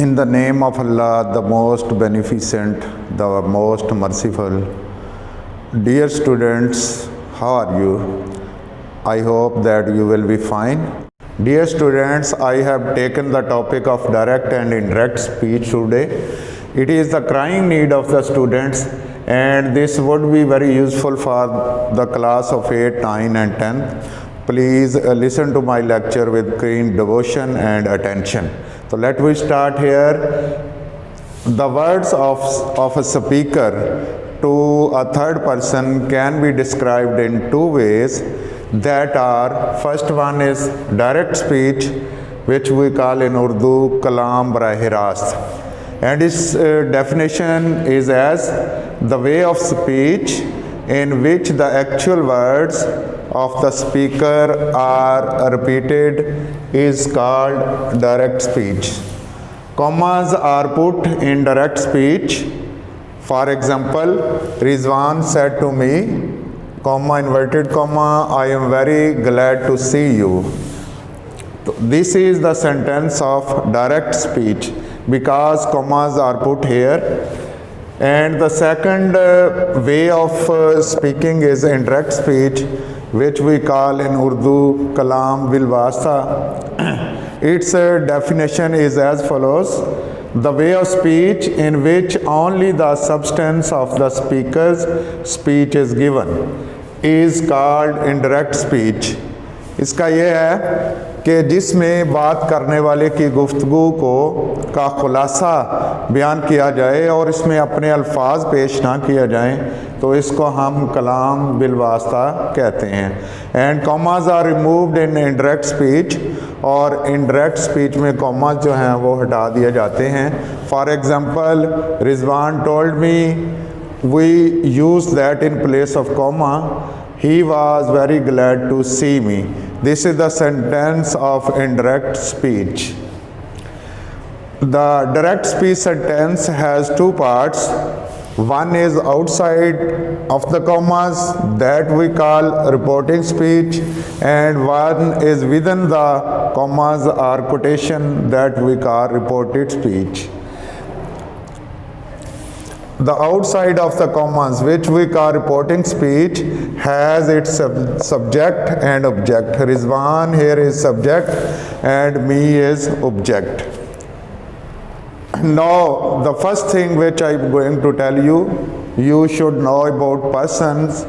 In the name of Allah, the most beneficent, the most merciful. Dear students, how are you? I hope that you will be fine. Dear students, I have taken the topic of direct and indirect speech today. It is the crying need of the students, and this would be very useful for the class of 8, 9 and 10. Please listen to my lecture with keen devotion and attention. So let me start here. The words of a speaker to a third person can be described in two ways. That are, first one is direct speech, which we call in Urdu kalam barahe rast, and its definition is as the way of speech in which the actual words of the speaker are repeated is called direct speech. Commas are put in direct speech. For example, Rizwan said to me, comma, inverted comma, I am very glad to see you. This is the sentence of direct speech because commas are put here. And the second way of speaking is indirect speech, which we call in Urdu kalam bil wasta. Its definition is as follows: the way of speech in which only the substance of the speaker's speech is given is called indirect speech. इसका ये है कि जिसमें बात करने वाले की गुफ्तगू का खुलासा बयान किया जाए और इसमें अपने अल्फाज पेश ना किया जाए, तो इसको हम कलाम बिल वास्ता कहते हैं. And commas are removed in indirect speech, और इनडायरेक्ट स्पीच में कॉमाज जो हैं वो हटा दिए जाते हैं. For example, Rizwan told me we use that in place of comma. He was very glad to see me. This is the sentence of indirect speech. The direct speech sentence has two parts. One is outside of the commas, that we call reporting speech, and one is within the commas or quotation, that we call reported speech. The outside of the commas, which we call reporting speech, has its subject and object. Rizwan here is subject and me is object. Now, the first thing which I am going to tell you, you should know about persons.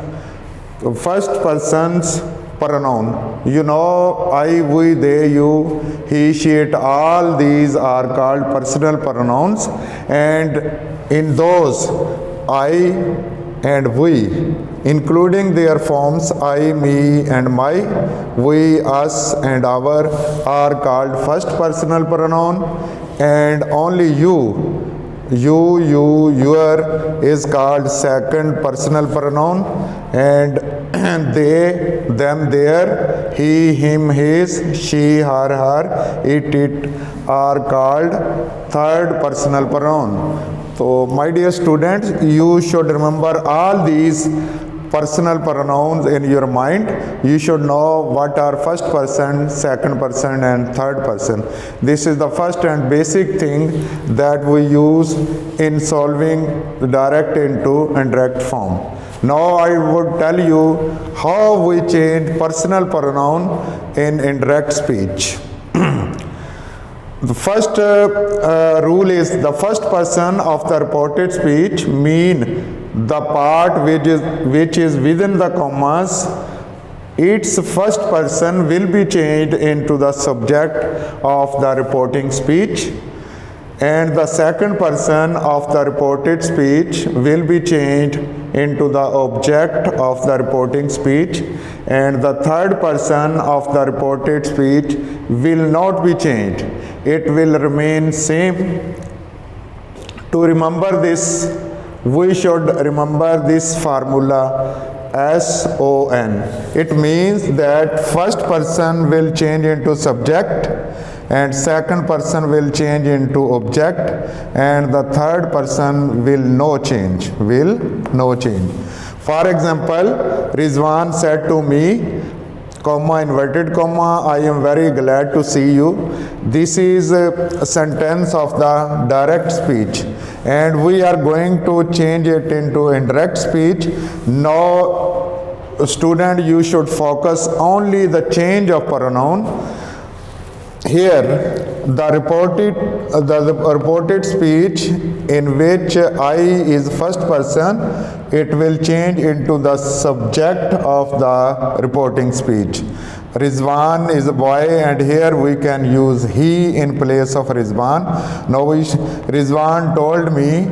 First person's pronoun. You know, I, we, they, you, he, she, it, all these are called personal pronouns, and in those, I and we, including their forms I, me and my, we, us and our, are called first personal pronoun, and only you, your is called second personal pronoun, and they, them, their, he, him, his, she, her, it are called third personal pronoun. So, my dear students, you should remember all these personal pronouns in your mind. You should know what are first person, second person and third person. This is the first and basic thing that we use in solving the direct into indirect form. Now I would tell you how we change personal pronoun in indirect speech. The first rule is the first person of the reported speech mean the part which is within the commas. Its first person will be changed into the subject of the reporting speech, and the second person of the reported speech will be changed into the object of the reporting speech, and the third person of the reported speech will not be changed. It will remain same. To remember this, we should remember this formula SON. It means that first person will change into subject, and second person will change into object, and the third person will no change. For example, Rizwan said to me, comma, inverted comma, I am very glad to see you. This is a sentence of the direct speech, and we are going to change it into indirect speech. Now, student, you should focus only the change of pronoun. Here, the reported speech in which I is first person, it will change into the subject of the reporting speech. Rizwan is a boy, and here we can use he in place of Rizwan. Now Rizwan told me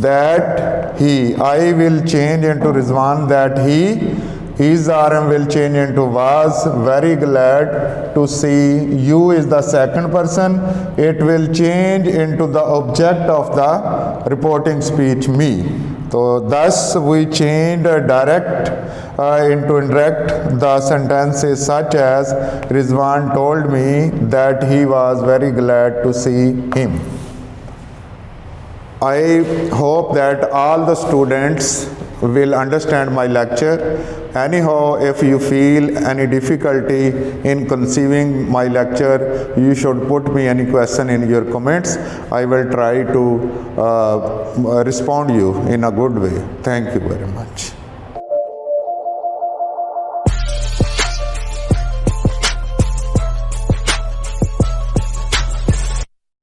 that I will change into Rizwan that he. His RM will change into was. Very glad to see you is the second person. It will change into the object of the reporting speech, me. So thus we changed direct into indirect. The sentences such as Rizwan told me that he was very glad to see him. I hope that all the students will understand my lecture. Anyhow, if you feel any difficulty in conceiving my lecture, you should put me any question in your comments. I will try to respond you in a good way. Thank you very much.